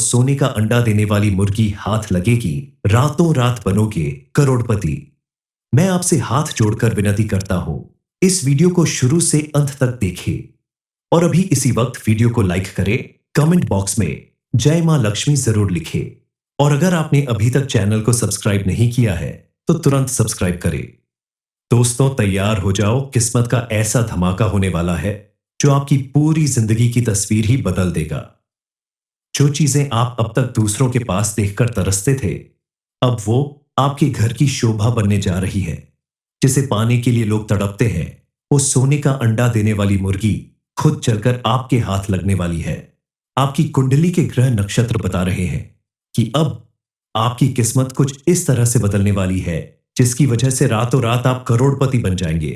सोने का अंडा देने वाली मुर्गी हाथ लगेगी, रातों रात बनोगे करोड़पति। मैं आपसे हाथ जोड़कर विनती करता हूं, इस वीडियो को शुरू से अंत तक देखें और अभी इसी वक्त वीडियो को लाइक करें, कमेंट बॉक्स में जय मां लक्ष्मी जरूर लिखें और अगर आपने अभी तक चैनल को सब्सक्राइब नहीं किया है तो तुरंत सब्सक्राइब करें। दोस्तों तैयार हो जाओ, किस्मत का ऐसा धमाका होने वाला है जो आपकी पूरी जिंदगी की तस्वीर ही बदल देगा। जो चीजें आप अब तक दूसरों के पास देखकर तरसते थे, अब वो आपके घर की शोभा बनने जा रही है। जिसे पाने के लिए लोग तड़पते हैं, वो सोने का अंडा देने वाली मुर्गी खुद चलकर आपके हाथ लगने वाली है। आपकी कुंडली के ग्रह नक्षत्र बता रहे हैं कि अब आपकी किस्मत कुछ इस तरह से बदलने वाली है जिसकी वजह से रातों रात आप करोड़पति बन जाएंगे।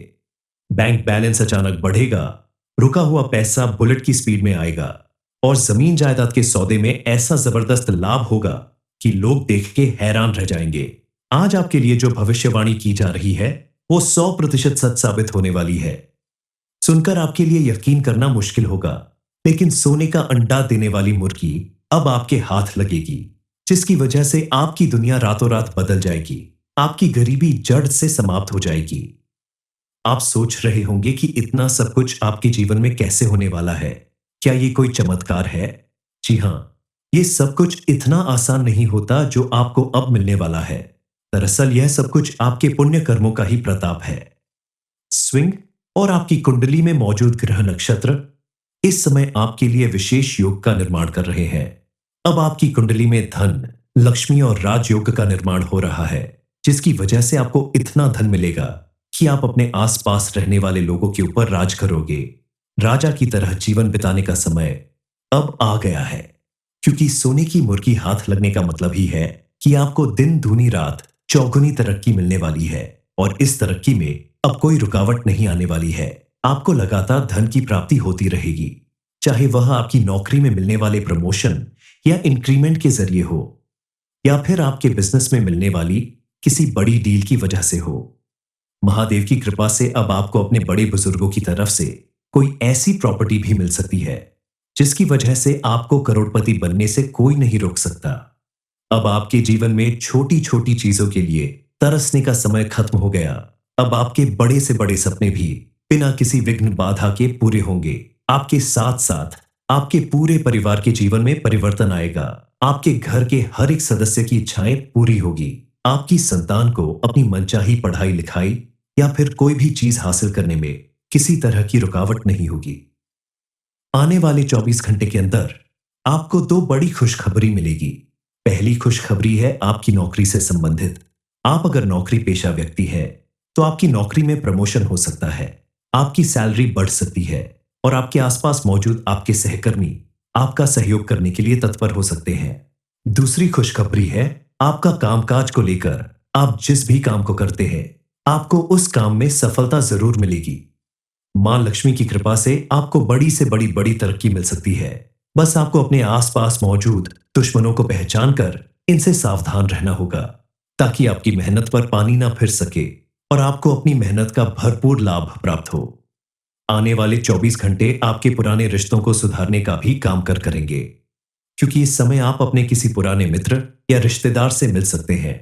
बैंक बैलेंस अचानक बढ़ेगा, रुका हुआ पैसा बुलेट की स्पीड में आएगा और जमीन जायदाद के सौदे में ऐसा जबरदस्त लाभ होगा कि लोग देख के हैरान रह जाएंगे। आज आपके लिए जो भविष्यवाणी की जा रही है वो 100% सच साबित होने वाली है। सुनकर आपके लिए यकीन करना मुश्किल होगा, लेकिन सोने का अंडा देने वाली मुर्गी अब आपके हाथ लगेगी, जिसकी वजह से आपकी दुनिया रातों रात बदल जाएगी। आपकी गरीबी जड़ से समाप्त हो जाएगी। आप सोच रहे होंगे कि इतना सब कुछ आपके जीवन में कैसे होने वाला है, क्या ये कोई चमत्कार है? जी हां, ये सब कुछ इतना आसान नहीं होता जो आपको अब मिलने वाला है। दरअसल यह सब कुछ आपके पुण्य कर्मों का ही प्रताप है। स्विंग और आपकी कुंडली में मौजूद ग्रह नक्षत्र इस समय आपके लिए विशेष योग का निर्माण कर रहे हैं। अब आपकी कुंडली में धन, लक्ष्मी और राजयोग का निर्माण हो रहा है, जिसकी वजह से आपको इतना धन मिलेगा कि आप अपने आसपास रहने वाले लोगों के ऊपर राज करोगे। राजा की तरह जीवन बिताने का समय अब आ गया है, क्योंकि सोने की मुर्गी हाथ लगने का मतलब ही है कि आपको दिन दूनी रात चौगुनी तरक्की मिलने वाली है और इस तरक्की में अब कोई रुकावट नहीं आने वाली है। आपको लगातार धन की प्राप्ति होती रहेगी, चाहे वह आपकी नौकरी में मिलने वाले प्रमोशन या इंक्रीमेंट के जरिए हो या फिर आपके बिजनेस में मिलने वाली किसी बड़ी डील की वजह से हो। महादेव की कृपा से अब आपको अपने बड़े बुजुर्गों की तरफ से कोई ऐसी प्रॉपर्टी भी मिल सकती है जिसकी वजह से आपको करोड़पति बनने से कोई नहीं रोक सकता। अब आपके जीवन में छोटी छोटी चीजों के लिए तरसने का समय खत्म हो गया। अब आपके बड़े से बड़े सपने भी बिना किसी विघ्न बाधा के पूरे होंगे। आपके साथ साथ आपके पूरे परिवार के जीवन में परिवर्तन आएगा। आपके घर के हर एक सदस्य की इच्छाएं पूरी होगी। आपकी संतान को अपनी मनचाही पढ़ाई लिखाई या फिर कोई भी चीज हासिल करने में किसी तरह की रुकावट नहीं होगी। आने वाले 24 घंटे के अंदर आपको दो बड़ी खुशखबरी मिलेगी। पहली खुशखबरी है आपकी नौकरी से संबंधित। आप अगर नौकरी पेशा व्यक्ति है तो आपकी नौकरी में प्रमोशन हो सकता है, आपकी सैलरी बढ़ सकती है और आपके आसपास मौजूद आपके सहकर्मी आपका सहयोग करने के लिए तत्पर हो सकते हैं। दूसरी खुशखबरी है आपका कामकाज को लेकर। आप जिस भी काम को करते हैं, आपको उस काम में सफलता जरूर मिलेगी। मां लक्ष्मी की कृपा से आपको बड़ी से बड़ी तरक्की मिल सकती है। बस आपको अपने आसपास मौजूद दुश्मनों को पहचान कर इनसे सावधान रहना होगा, ताकि आपकी मेहनत पर पानी ना फिर सके और आपको अपनी मेहनत का भरपूर लाभ प्राप्त हो। आने वाले 24 घंटे आपके पुराने रिश्तों को सुधारने का भी काम करेंगे, क्योंकि इस समय आप अपने किसी पुराने मित्र या रिश्तेदार से मिल सकते हैं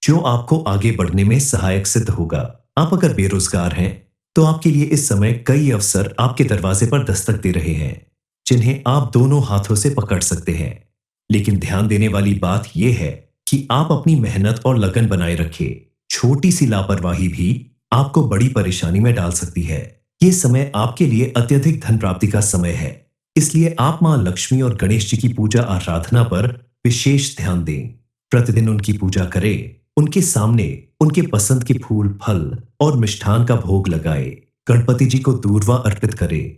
जो आपको आगे बढ़ने में सहायक सिद्ध होगा। आप अगर बेरोजगार हैं तो आपके लिए इस समय कई अवसर आपके दरवाजे पर दस्तक दे रहे हैं, जिन्हें आप दोनों हाथों से पकड़ सकते हैं। लेकिन ध्यान देने वाली बात यह है कि आप अपनी मेहनत और लगन बनाए रखें। छोटी सी लापरवाही भी आपको बड़ी परेशानी में डाल सकती है। यह समय आपके लिए अत्यधिक धन प्राप्ति का समय है, इसलिए आप मां लक्ष्मी और गणेश जी की पूजा आराधना पर विशेष ध्यान दें। प्रतिदिन उनकी पूजा करें, उनके सामने उनके पसंद के फूल, फल और मिष्ठान का भोग लगाए। गणपति जी को दूर्वा अर्पित करें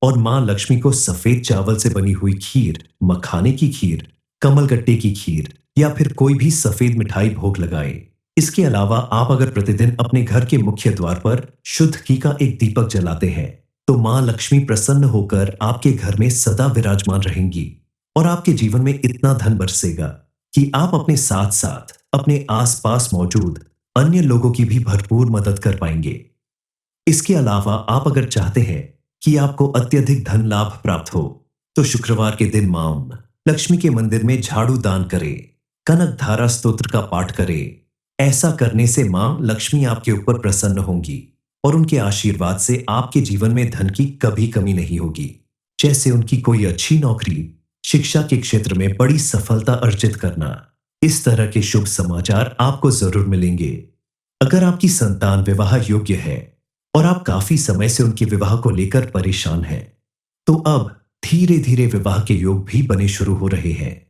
और मां लक्ष्मी को सफेद चावल से बनी हुई खीर, मखाने की खीर, कमलगट्टे की खीर या फिर कोई भी सफेद मिठाई भोग लगाए। इसके अलावा आप अगर प्रतिदिन अपने घर के मुख्य द्वार पर शुद्ध घी का एक दीपक जलाते हैं तो मां लक्ष्मी प्रसन्न होकर आपके घर में सदा विराजमान रहेंगी और आपके जीवन में इतना धन बरसेगा कि आप अपने साथ साथ अपने आसपास मौजूद अन्य लोगों की भी भरपूर मदद कर पाएंगे। इसके अलावा आप अगर चाहते हैं कि आपको अत्यधिक धन लाभ प्राप्त हो तो शुक्रवार के दिन मां लक्ष्मी के मंदिर में झाड़ू दान करें, कनक धारा स्तोत्र का पाठ करें। ऐसा करने से मां लक्ष्मी आपके ऊपर प्रसन्न होंगी और उनके आशीर्वाद से आपके जीवन में धन की कभी कमी नहीं होगी। जैसे उनकी कोई अच्छी नौकरी, शिक्षा के क्षेत्र में बड़ी सफलता अर्जित करना। इस तरह के शुभ समाचार आपको जरूर मिलेंगे। अगर आपकी संतान विवाह योग्य है और आप काफी समय से उनके विवाह को लेकर परेशान हैं, तो अब धीरे धीरे विवाह के योग भी बने शुरू हो रहे हैं।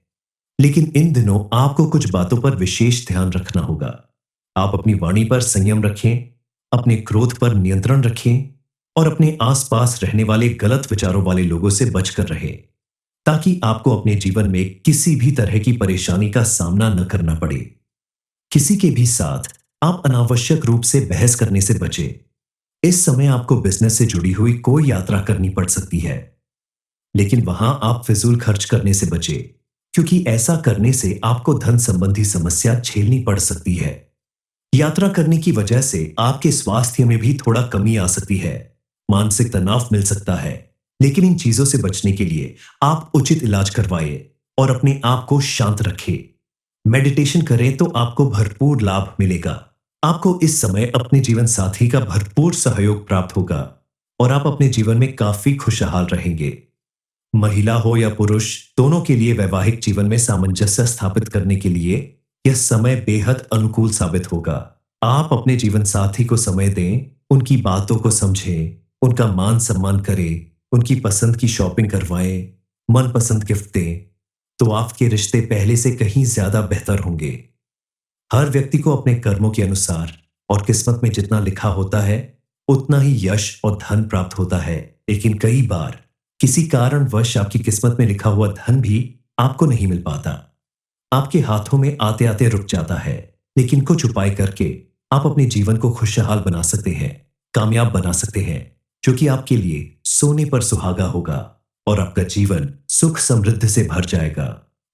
लेकिन इन दिनों आपको कुछ बातों पर विशेष ध्यान रखना होगा। आप अपनी वाणी पर संयम रखें, अपने क्रोध पर नियंत्रण रखें और अपने आसपास रहने वाले गलत विचारों वाले लोगों से बचकर रहें, ताकि आपको अपने जीवन में किसी भी तरह की परेशानी का सामना न करना पड़े। किसी के भी साथ आप अनावश्यक रूप से बहस करने से बचें। इस समय आपको बिजनेस से जुड़ी हुई कोई यात्रा करनी पड़ सकती है, लेकिन वहां आप फिजूल खर्च करने से बचें, क्योंकि ऐसा करने से आपको धन संबंधी समस्या झेलनी पड़ सकती है। यात्रा करने की वजह से आपके स्वास्थ्य में भी थोड़ा कमी आ सकती है, मानसिक तनाव मिल सकता है। लेकिन इन चीजों से बचने के लिए आप उचित इलाज करवाएं और अपने आप को शांत रखें। मेडिटेशन करें तो आपको भरपूर लाभ मिलेगा। आपको इस समय अपने जीवन साथी का भरपूर सहयोग प्राप्त होगा और आप अपने जीवन में काफी खुशहाल रहेंगे। महिला हो या पुरुष, दोनों के लिए वैवाहिक जीवन में सामंजस्य स्थापित करने के लिए यह समय बेहद अनुकूल साबित होगा। आप अपने जीवन साथी को समय दें, उनकी बातों को समझें, उनका मान सम्मान करें, उनकी पसंद की शॉपिंग करवाएं, मनपसंद गिफ्ट दें, तो आपके रिश्ते पहले से कहीं ज्यादा बेहतर होंगे। हर व्यक्ति को अपने कर्मों के अनुसार और किस्मत में जितना लिखा होता है उतना ही यश और धन प्राप्त होता है। लेकिन कई बार किसी कारणवश आपकी किस्मत में लिखा हुआ धन भी आपको नहीं मिल पाता, आपके हाथों में आते आते रुक जाता है। लेकिन कुछ उपाय करके आप अपने जीवन को खुशहाल बना सकते हैं, कामयाब बना सकते हैं, जो कि आपके लिए सोने पर सुहागा होगा और आपका जीवन सुख समृद्धि से भर जाएगा।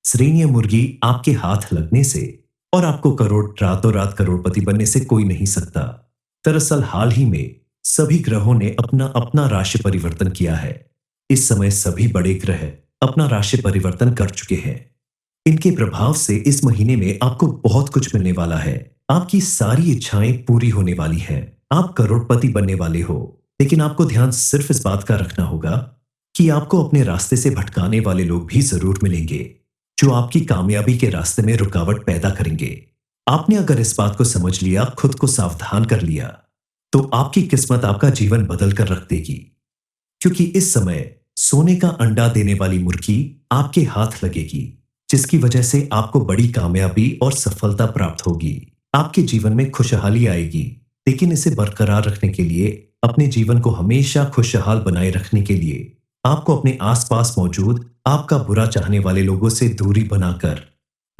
श्रेणीय मुर्गी आपके हाथ लगने से और आपको रातों रात करोड़पति बनने से कोई नहीं सकता। दरअसल हाल ही में सभी ग्रहों ने अपना अपना राशि परिवर्तन किया है। इस समय सभी बड़े ग्रह अपना राशि परिवर्तन कर चुके हैं। इनके प्रभाव से इस महीने में आपको बहुत कुछ मिलने वाला है। आपकी सारी इच्छाएं पूरी होने वाली हैं। आप करोड़पति बनने वाले हो, लेकिन आपको ध्यान सिर्फ इस बात का रखना होगा कि आपको अपने रास्ते से भटकाने वाले लोग भी जरूर मिलेंगे, जो आपकी कामयाबी के रास्ते में रुकावट पैदा करेंगे। आपने अगर इस बात को समझ लिया, खुद को सावधान कर लिया, तो आपकी किस्मत आपका जीवन बदल कर रख देगी। क्योंकि इस समय सोने का अंडा देने वाली मुर्गी आपके हाथ लगेगी, जिसकी वजह से आपको बड़ी कामयाबी और सफलता प्राप्त होगी। आपके जीवन में खुशहाली आएगी, लेकिन इसे बरकरार रखने के लिए, अपने जीवन को हमेशा खुशहाल बनाए रखने के लिए आपको अपने आसपास मौजूद आपका बुरा चाहने वाले लोगों से दूरी बनाकर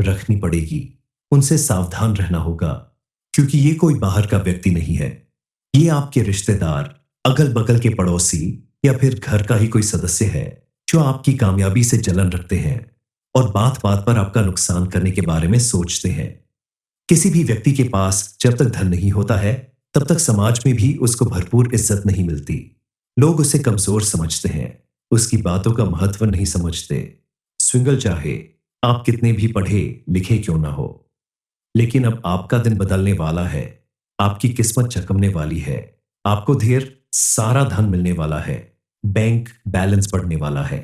रखनी पड़ेगी। उनसे सावधान रहना होगा, क्योंकि ये कोई बाहर का व्यक्ति नहीं है। ये आपके रिश्तेदार, अगल बगल के पड़ोसी या फिर घर का ही कोई सदस्य है, जो आपकी कामयाबी से जलन रखते हैं और बात बात पर आपका नुकसान करने के बारे में सोचते हैं। किसी भी व्यक्ति के पास जब तक धन नहीं होता है, तब तक समाज में भी उसको भरपूर इज्जत नहीं मिलती। लोग उसे कमजोर समझते हैं, उसकी बातों का महत्व नहीं समझते। स्विंगल चाहे आप कितने भी पढ़े लिखे क्यों ना हो, लेकिन अब आपका दिन बदलने वाला है। आपकी किस्मत चमकने वाली है। आपको ढेर सारा धन मिलने वाला है। बैंक बैलेंस बढ़ने वाला है।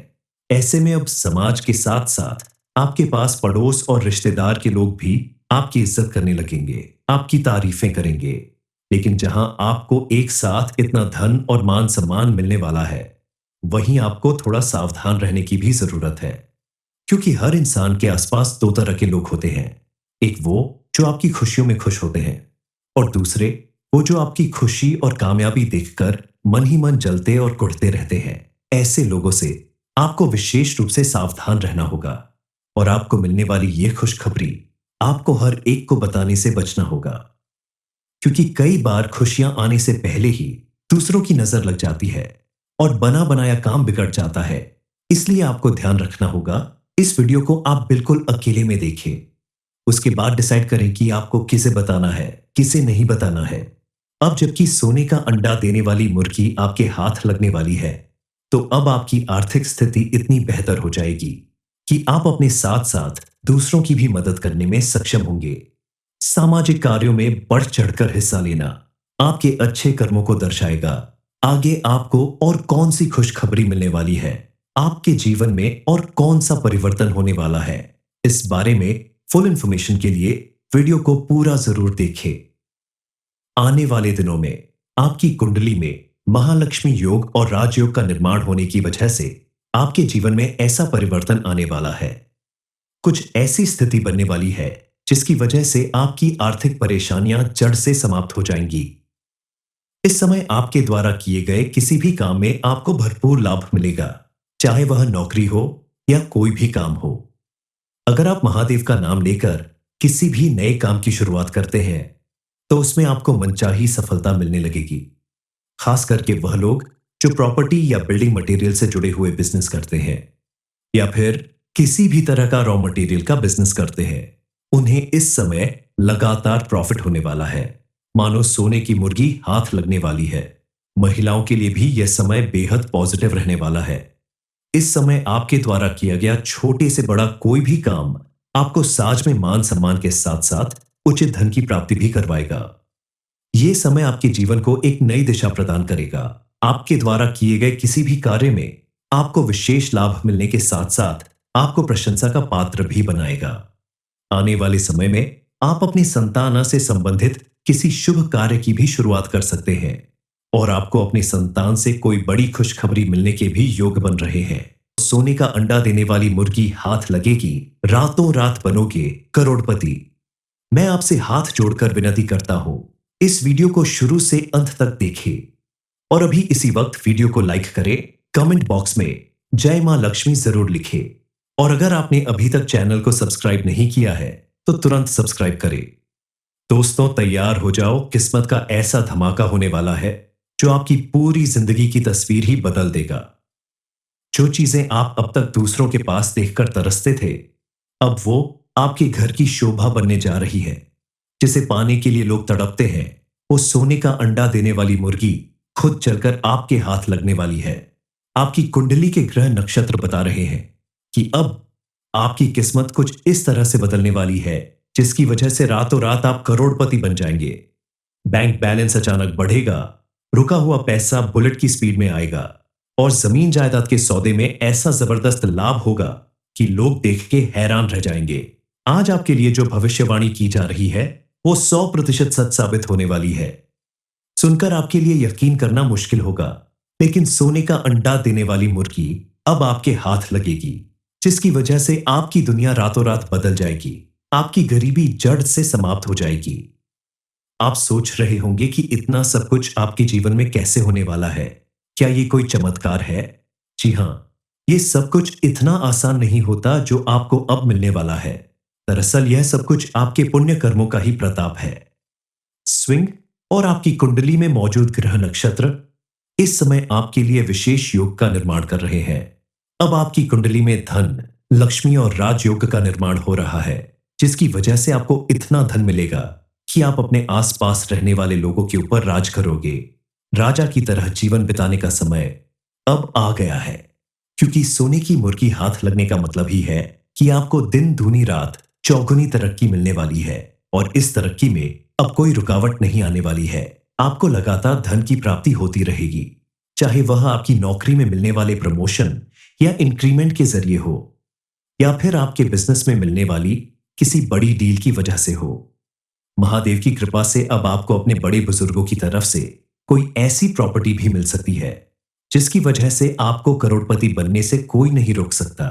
ऐसे में अब समाज के साथ साथ आपके पास पड़ोस और रिश्तेदार के लोग भी आपकी इज्जत करने लगेंगे, आपकी तारीफें करेंगे। लेकिन जहां आपको एक साथ इतना धन और मान सम्मान मिलने वाला है, वहीं आपको थोड़ा सावधान रहने की भी जरूरत है। क्योंकि हर इंसान के आसपास दो तरह के लोग होते हैं। एक वो जो आपकी खुशियों में खुश होते हैं, और दूसरे वो जो आपकी खुशी और कामयाबी देखकर मन ही मन जलते और कुढ़ते रहते हैं। ऐसे लोगों से आपको विशेष रूप से सावधान रहना होगा और आपको मिलने वाली यह खुशखबरी आपको हर एक को बताने से बचना होगा, क्योंकि कई बार खुशियां आने से पहले ही दूसरों की नजर लग जाती है और बना बनाया काम बिगड़ जाता है। इसलिए आपको ध्यान रखना होगा। इस वीडियो को आप बिल्कुल अकेले में देखें, उसके बाद डिसाइड करें कि आपको किसे बताना है, किसे नहीं बताना है। अब जबकि सोने का अंडा देने वाली मुर्गी आपके हाथ लगने वाली है, तो अब आपकी आर्थिक स्थिति इतनी बेहतर हो जाएगी कि आप अपने साथ साथ दूसरों की भी मदद करने में सक्षम होंगे। सामाजिक कार्यों में बढ़ चढ़कर हिस्सा लेना आपके अच्छे कर्मों को दर्शाएगा। आगे आपको और कौन सी खुशखबरी मिलने वाली है, आपके जीवन में और कौन सा परिवर्तन होने वाला है, इस बारे में फुल इंफॉर्मेशन के लिए वीडियो को पूरा जरूर देखें। आने वाले दिनों में आपकी कुंडली में महालक्ष्मी योग और राजयोग का निर्माण होने की वजह से आपके जीवन में ऐसा परिवर्तन आने वाला है। कुछ ऐसी स्थिति बनने वाली है जिसकी वजह से आपकी आर्थिक परेशानियां जड़ से समाप्त हो जाएंगी। इस समय आपके द्वारा किए गए किसी भी काम में आपको भरपूर लाभ मिलेगा, चाहे वह नौकरी हो या कोई भी काम हो। अगर आप महादेव का नाम लेकर किसी भी नए काम की शुरुआत करते हैं तो उसमें आपको मनचाही सफलता मिलने लगेगी। खास करके वह लोग जो प्रॉपर्टी या बिल्डिंग मटेरियल से जुड़े हुए बिजनेस करते हैं या फिर किसी भी तरह का रॉ मटेरियल का बिजनेस करते हैं, उन्हें इस समय लगातार प्रॉफिट होने वाला है। मानो सोने की मुर्गी हाथ लगने वाली है। महिलाओं के लिए भी यह समय बेहद पॉजिटिव रहने वाला है। इस समय आपके द्वारा किया गया छोटे से बड़ा कोई भी काम आपको साज में मान सम्मान के साथ साथ उचित धन की प्राप्ति भी करवाएगा। यह समय आपके जीवन को एक नई दिशा प्रदान करेगा। आपके द्वारा किए गए किसी भी कार्य में आपको विशेष लाभ मिलने के साथ साथ आपको प्रशंसा का पात्र भी बनाएगा। आने वाले समय में आप अपनी संतान से संबंधित किसी शुभ कार्य की भी शुरुआत कर सकते हैं और आपको अपनी संतान से कोई बड़ी खुशखबरी मिलने के भी योग बन रहे हैं। सोने का अंडा देने वाली मुर्गी हाथ लगेगी, रातों रात बनोगे करोड़पति। मैं आपसे हाथ जोड़कर विनती करता हूं, इस वीडियो को शुरू से अंत तक देखें और अभी इसी वक्त वीडियो को लाइक करें, कमेंट बॉक्स में जय मां लक्ष्मी जरूर लिखें और अगर आपने अभी तक चैनल को सब्सक्राइब नहीं किया है तो तुरंत सब्सक्राइब करें। दोस्तों, तैयार हो जाओ, किस्मत का ऐसा धमाका होने वाला है जो आपकी पूरी जिंदगी की तस्वीर ही बदल देगा। जो चीजें आप अब तक दूसरों के पास देखकर तरसते थे, अब वो आपके घर की शोभा बनने जा रही है। जिसे पाने के लिए लोग तड़पते हैं, वो सोने का अंडा देने वाली मुर्गी खुद चलकर आपके हाथ लगने वाली है। आपकी कुंडली के ग्रह नक्षत्र बता रहे हैं कि अब आपकी किस्मत कुछ इस तरह से बदलने वाली है जिसकी वजह से रातों रात आप करोड़पति बन जाएंगे। बैंक बैलेंस अचानक बढ़ेगा, रुका हुआ पैसा बुलेट की स्पीड में आएगा और जमीन जायदाद के सौदे में ऐसा जबरदस्त लाभ होगा कि लोग देख के हैरान रह जाएंगे। आज आपके लिए जो भविष्यवाणी की जा रही है वो 100% सच साबित होने वाली है। सुनकर आपके लिए यकीन करना मुश्किल होगा, लेकिन सोने का अंडा देने वाली मुर्गी अब आपके हाथ लगेगी, जिसकी वजह से आपकी दुनिया रातों रात बदल जाएगी। आपकी गरीबी जड़ से समाप्त हो जाएगी। आप सोच रहे होंगे कि इतना सब कुछ आपके जीवन में कैसे होने वाला है, क्या ये कोई चमत्कार है? जी हां, ये सब कुछ इतना आसान नहीं होता जो आपको अब मिलने वाला है। दरअसल यह सब कुछ आपके पुण्य कर्मों का ही प्रताप है। स्विंग और आपकी कुंडली में मौजूद ग्रह नक्षत्र इस समय आपके लिए विशेष योग का निर्माण कर रहे हैं। अब आपकी कुंडली में धन, लक्ष्मी और राजयोग का निर्माण हो रहा है, जिसकी वजह से आपको इतना धन मिलेगा कि आप अपने आसपास रहने वाले लोगों के ऊपर राज करोगे। राजा की तरह जीवन बिताने का समय अब आ गया है, क्योंकि सोने की मुर्गी हाथ लगने का मतलब ही है कि आपको दिन दूनी रात चौगुनी तरक्की मिलने वाली है और इस तरक्की में अब कोई रुकावट नहीं आने वाली है। आपको लगातार धन की प्राप्ति होती रहेगी, चाहे वह आपकी नौकरी में मिलने वाले प्रमोशन या इंक्रीमेंट के जरिए हो या फिर आपके बिजनेस में मिलने वाली किसी बड़ी डील की वजह से हो। महादेव की कृपा से अब आपको अपने बड़े बुजुर्गों की तरफ से कोई ऐसी प्रॉपर्टी भी मिल सकती है जिसकी वजह से आपको करोड़पति बनने से कोई नहीं रोक सकता।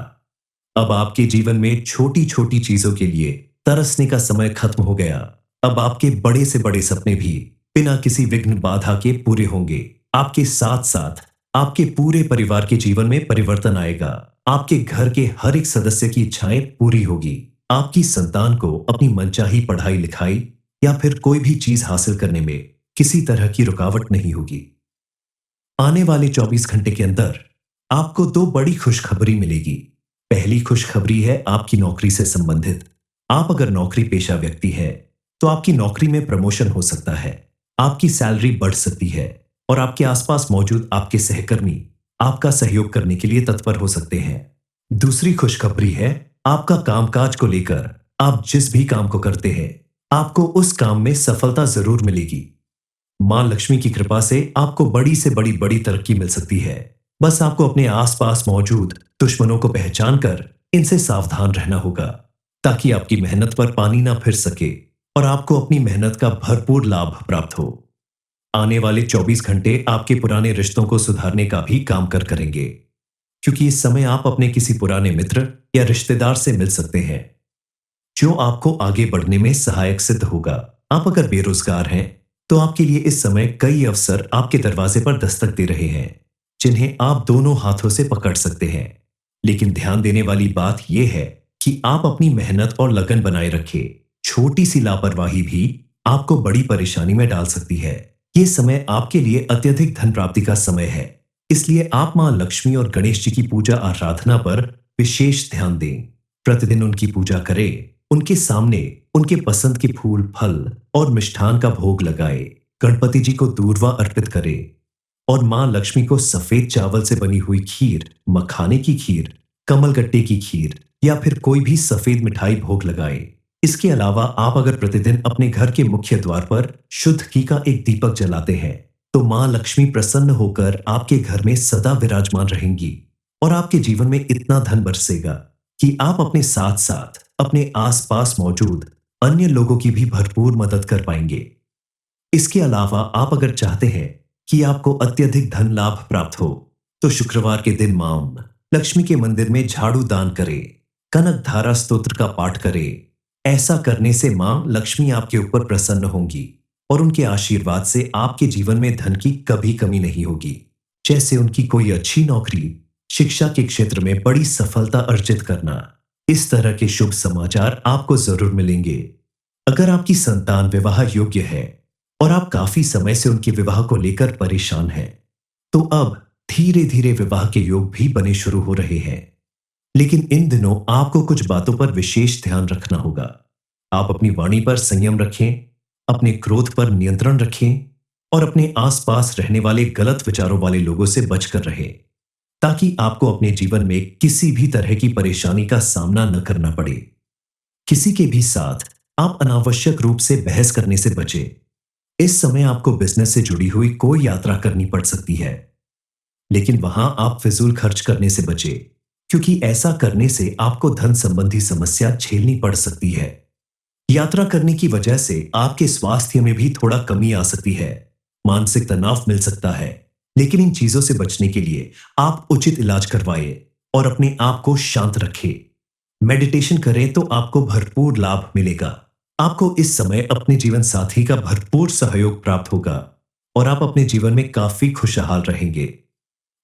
अब आपके जीवन में छोटी छोटी चीजों के लिए तरसने का समय खत्म हो गया। अब आपके बड़े से बड़े सपने भी बिना किसी विघ्न बाधा के पूरे होंगे। आपके साथ साथ आपके पूरे परिवार के जीवन में परिवर्तन आएगा। आपके घर के हर एक सदस्य की इच्छाएं पूरी होगी। आपकी संतान को अपनी मनचाही पढ़ाई लिखाई या फिर कोई भी चीज हासिल करने में किसी तरह की रुकावट नहीं होगी। आने वाले 24 घंटे के अंदर आपको 2 बड़ी खुशखबरी मिलेगी। पहली खुशखबरी है आपकी नौकरी से संबंधित। आप अगर नौकरी पेशा व्यक्ति है तो आपकी नौकरी में प्रमोशन हो सकता है, आपकी सैलरी बढ़ सकती है और आपके आसपास मौजूद आपके सहकर्मी आपका सहयोग करने के लिए तत्पर हो सकते हैं। दूसरी खुशखबरी है, आपका कामकाज को लेकर आप जिस भी काम को करते हैं, आपको उस काम में सफलता जरूर मिलेगी। मां लक्ष्मी की कृपा से आपको बड़ी से बड़ी तरक्की मिल सकती है। बस आपको अपने आसपास मौजूद दुश्मनों को पहचान कर इनसे सावधान रहना होगा, ताकि आपकी मेहनत पर पानी ना फिर सके और आपको अपनी मेहनत का भरपूर लाभ प्राप्त हो। आने वाले 24 घंटे आपके पुराने रिश्तों को सुधारने का भी काम करेंगे, क्योंकि इस समय आप अपने किसी पुराने मित्र या रिश्तेदार से मिल सकते हैं, जो आपको आगे बढ़ने में सहायक सिद्ध होगा। आप अगर बेरोजगार हैं, तो आपके लिए इस समय कई अवसर आपके दरवाजे पर दस्तक दे रहे हैं, जिन्हें आप दोनों हाथों से पकड़ सकते हैं। लेकिन ध्यान देने वाली बात यह है कि आप अपनी मेहनत और लगन बनाए रखें। छोटी सी लापरवाही भी आपको बड़ी परेशानी में डाल सकती है। ये समय आपके लिए अत्यधिक धन प्राप्ति का समय है, इसलिए आप मां लक्ष्मी और गणेश जी की पूजा आराधना पर विशेष ध्यान दें। प्रतिदिन उनकी पूजा करें, उनके सामने उनके पसंद के फूल, फल और मिष्ठान का भोग लगाए। गणपति जी को दूर्वा अर्पित करें और मां लक्ष्मी को सफेद चावल से बनी हुई खीर, मखाने की खीर, कमलगट्टे की खीर या फिर कोई भी सफेद मिठाई भोग लगाएं। इसके अलावा आप अगर प्रतिदिन अपने घर के मुख्य द्वार पर शुद्ध घी का एक दीपक जलाते हैं, तो मां लक्ष्मी प्रसन्न होकर आपके घर में सदा विराजमान रहेंगी और आपके जीवन में इतना धन बरसेगा कि आप अपने साथ साथ अपने आसपास मौजूद अन्य लोगों की भी भरपूर मदद कर पाएंगे। इसके अलावा आप अगर चाहते हैं कि आपको अत्यधिक धन लाभ प्राप्त हो, तो शुक्रवार के दिन मां लक्ष्मी के मंदिर में झाड़ू दान करें, कनक धारा स्तोत्र का पाठ करें। ऐसा करने से मां लक्ष्मी आपके ऊपर प्रसन्न होंगी और उनके आशीर्वाद से आपके जीवन में धन की कभी कमी नहीं होगी। जैसे उनकी कोई अच्छी नौकरी, शिक्षा के क्षेत्र में बड़ी सफलता अर्जित करना, इस तरह के शुभ समाचार आपको जरूर मिलेंगे। अगर आपकी संतान विवाह योग्य है और आप काफी समय से उनके विवाह को लेकर परेशान हैं, तो अब धीरे धीरे विवाह के योग भी बने शुरू हो रहे हैं। लेकिन इन दिनों आपको कुछ बातों पर विशेष ध्यान रखना होगा। आप अपनी वाणी पर संयम रखें, अपने क्रोध पर नियंत्रण रखें और अपने आसपास रहने वाले गलत विचारों वाले लोगों से बचकर रहें, ताकि आपको अपने जीवन में किसी भी तरह की परेशानी का सामना न करना पड़े। किसी के भी साथ आप अनावश्यक रूप से बहस करने से बचें। इस समय आपको बिजनेस से जुड़ी हुई कोई यात्रा करनी पड़ सकती है, लेकिन वहां आप फिजूल खर्च करने से बचें, क्योंकि ऐसा करने से आपको धन संबंधी समस्या झेलनी पड़ सकती है। यात्रा करने की वजह से आपके स्वास्थ्य में भी थोड़ा कमी आ सकती है, मानसिक तनाव मिल सकता है। लेकिन इन चीजों से बचने के लिए आप उचित इलाज करवाएं और अपने आप को शांत रखें। मेडिटेशन करें तो आपको भरपूर लाभ मिलेगा। आपको इस समय अपने जीवन साथी का भरपूर सहयोग प्राप्त होगा और आप अपने जीवन में काफी खुशहाल रहेंगे।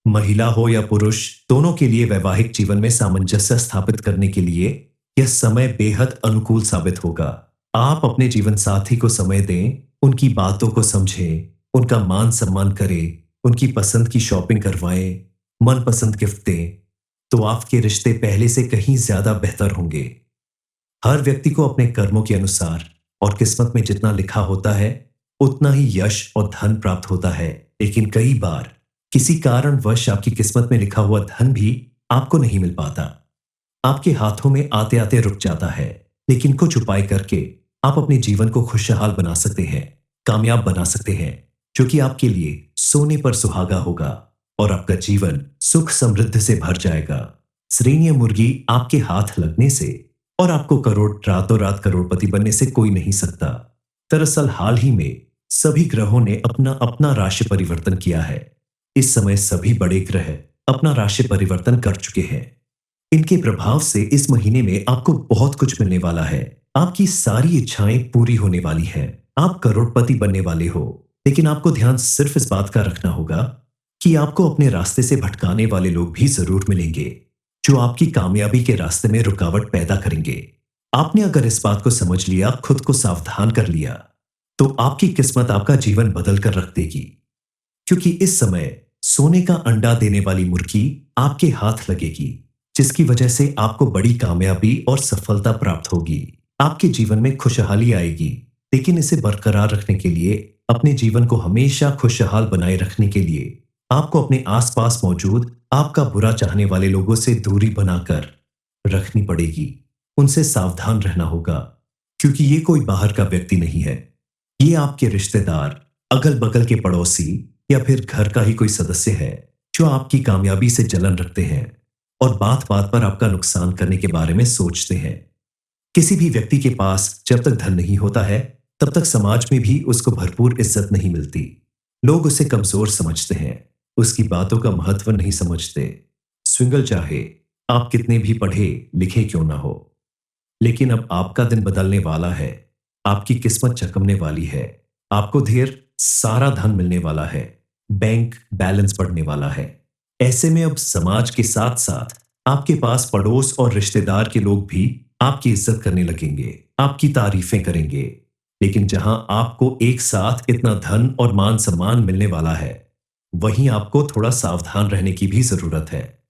महिला हो या पुरुष, दोनों के लिए वैवाहिक जीवन में सामंजस्य स्थापित करने के लिए यह समय बेहद अनुकूल साबित होगा। आप अपने जीवन साथी को समय दें, उनकी बातों को समझें, उनका मान सम्मान करें, उनकी पसंद की शॉपिंग करवाएं, मनपसंद गिफ्ट दें, तो आपके रिश्ते पहले से कहीं ज्यादा बेहतर होंगे। हर व्यक्ति को अपने कर्मों के अनुसार और किस्मत में जितना लिखा होता है, उतना ही यश और धन प्राप्त होता है। लेकिन कई बार किसी कारणवश आपकी किस्मत में लिखा हुआ धन भी आपको नहीं मिल पाता, आपके हाथों में आते आते रुक जाता है। लेकिन कुछ उपाय करके आप अपने जीवन को खुशहाल बना सकते हैं, कामयाब बना सकते हैं, जो कि आपके लिए सोने पर सुहागा होगा और आपका जीवन सुख समृद्धि से भर जाएगा। श्रेणीय मुर्गी आपके हाथ लगने से और आपको रातों रात करोड़पति बनने से कोई नहीं सकता। दरअसल हाल ही में सभी ग्रहों ने अपना अपना राशि परिवर्तन किया है। इस समय सभी बड़े ग्रह अपना राशि परिवर्तन कर चुके हैं। इनके प्रभाव से इस महीने में आपको बहुत कुछ मिलने वाला है। आपकी सारी इच्छाएं पूरी होने वाली हैं। आप करोड़पति बनने वाले हो, लेकिन आपको ध्यान सिर्फ इस बात का रखना होगा कि आपको अपने रास्ते से भटकाने वाले लोग भी जरूर मिलेंगे, जो आपकी कामयाबी के रास्ते में रुकावट पैदा करेंगे। आपने अगर इस बात को समझ लिया, खुद को सावधान कर लिया, तो आपकी किस्मत आपका जीवन बदल कर रख देगी। क्योंकि इस समय सोने का अंडा देने वाली मुर्गी आपके हाथ लगेगी, जिसकी वजह से आपको बड़ी कामयाबी और सफलता प्राप्त होगी। आपके जीवन में खुशहाली आएगी। लेकिन इसे बरकरार रखने के लिए, अपने जीवन को हमेशा खुशहाल बनाए रखने के लिए आपको अपने आसपास मौजूद आपका बुरा चाहने वाले लोगों से दूरी बनाकर रखनी पड़ेगी। उनसे सावधान रहना होगा, क्योंकि ये कोई बाहर का व्यक्ति नहीं है। ये आपके रिश्तेदार, अगल-बगल के पड़ोसी या फिर घर का ही कोई सदस्य है, जो आपकी कामयाबी से जलन रखते हैं और बात-बात पर आपका नुकसान करने के बारे में सोचते हैं। किसी भी व्यक्ति के पास जब तक धन नहीं होता है, तब तक समाज में भी उसको भरपूर इज्जत नहीं मिलती। लोग उसे कमजोर समझते हैं, उसकी बातों का महत्व नहीं समझते। स्विंगल चाहे आप कितने भी पढ़े लिखे क्यों ना हो, लेकिन अब आपका दिन बदलने वाला है। आपकी किस्मत चमकने वाली है। आपको ढेर सारा धन मिलने वाला है। बैंक बैलेंस बढ़ने वाला है। ऐसे में अब समाज के साथ साथ आपके पास पड़ोस और रिश्तेदार के लोग भी आपकी इज्जत करने लगेंगे, आपकी तारीफें करेंगे। लेकिन जहां आपको एक साथ इतना धन और मान सम्मान मिलने वाला है, वहीं आपको थोड़ा सावधान रहने की भी जरूरत है।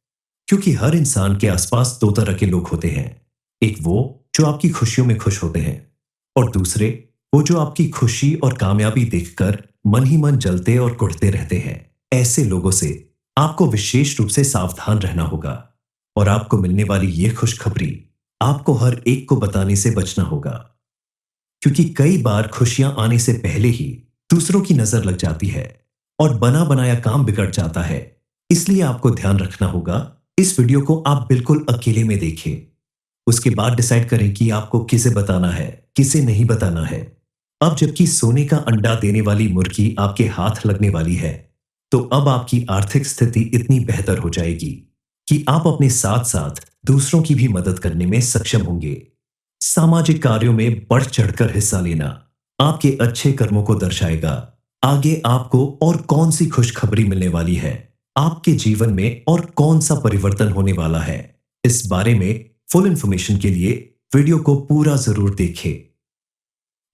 क्योंकि हर इंसान के आसपास दो तरह के लोग होते हैं। एक वो जो आपकी खुशियों में खुश होते हैं, और दूसरे वो जो आपकी खुशी और कामयाबी देखकर मन ही मन जलते और कुढ़ते रहते हैं। ऐसे लोगों से आपको विशेष रूप से सावधान रहना होगा, और आपको मिलने वाली ये खुशखबरी आपको हर एक को बताने से बचना होगा। क्योंकि कई बार खुशियां आने से पहले ही दूसरों की नजर लग जाती है और बना बनाया काम बिगड़ जाता है। इसलिए आपको ध्यान रखना होगा। इस वीडियो को आप बिल्कुल अकेले में देखें। उसके बाद डिसाइड करें कि आपको किसे बताना है, किसे नहीं बताना है। अब जबकि सोने का अंडा देने वाली मुर्गी आपके हाथ लगने वाली है, तो अब आपकी आर्थिक स्थिति इतनी बेहतर हो जाएगी कि आप अपने साथ साथ दूसरों की भी मदद करने में सक्षम होंगे। सामाजिक कार्यों में बढ़ चढ़कर हिस्सा लेना आपके अच्छे कर्मों को दर्शाएगा। आगे आपको और कौन सी खुशखबरी मिलने वाली है, आपके जीवन में और कौन सा परिवर्तन होने वाला है, इस बारे में फुल इंफॉर्मेशन के लिए वीडियो को पूरा जरूर देखें।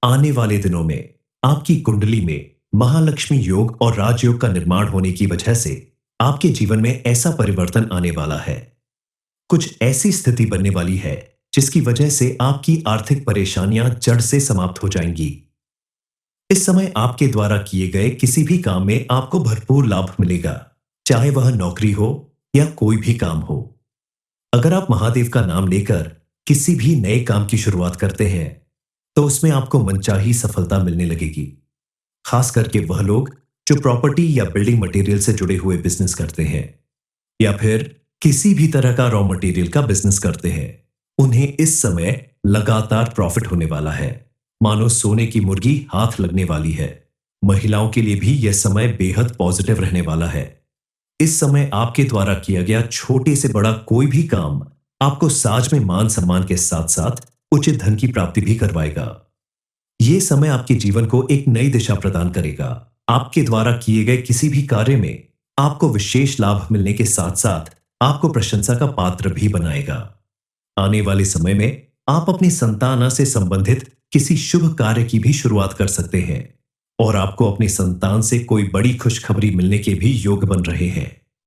आने वाले दिनों में आपकी कुंडली में महालक्ष्मी योग और राजयोग का निर्माण होने की वजह से आपके जीवन में ऐसा परिवर्तन आने वाला है। कुछ ऐसी स्थिति बनने वाली है जिसकी वजह से आपकी आर्थिक परेशानियां जड़ से समाप्त हो जाएंगी। इस समय आपके द्वारा किए गए किसी भी काम में आपको भरपूर लाभ मिलेगा, चाहे वह नौकरी हो या कोई भी काम हो। अगर आप महादेव का नाम लेकर किसी भी नए काम की शुरुआत करते हैं, तो उसमें आपको मनचाही सफलता मिलने लगेगी। खास करके वह लोग जो प्रॉपर्टी या बिल्डिंग मटेरियल से जुड़े हुए बिजनेस करते हैं, या फिर किसी भी तरह का रॉ मटेरियल का बिजनेस करते हैं, उन्हें इस समय लगातार प्रॉफिट होने वाला है। मानो सोने की मुर्गी हाथ लगने वाली है। महिलाओं के लिए भी यह समय बेहद पॉजिटिव रहने वाला है। इस समय आपके द्वारा किया गया छोटे से बड़ा कोई भी काम आपको साज में मान सम्मान के साथ साथ उचित धन की प्राप्ति भी करवाएगा। यह समय आपके जीवन को एक नई दिशा प्रदान करेगा। आपके द्वारा किए गए किसी भी कार्य में आपको विशेष लाभ मिलने के साथ साथ आपको प्रशंसा का पात्र भी बनाएगा। आने वाले समय में आप अपनी संतान से संबंधित किसी शुभ कार्य की भी शुरुआत कर सकते हैं, और आपको अपनी संतान से कोई बड़ी खुशखबरी मिलने के भी योग बन रहे हैं।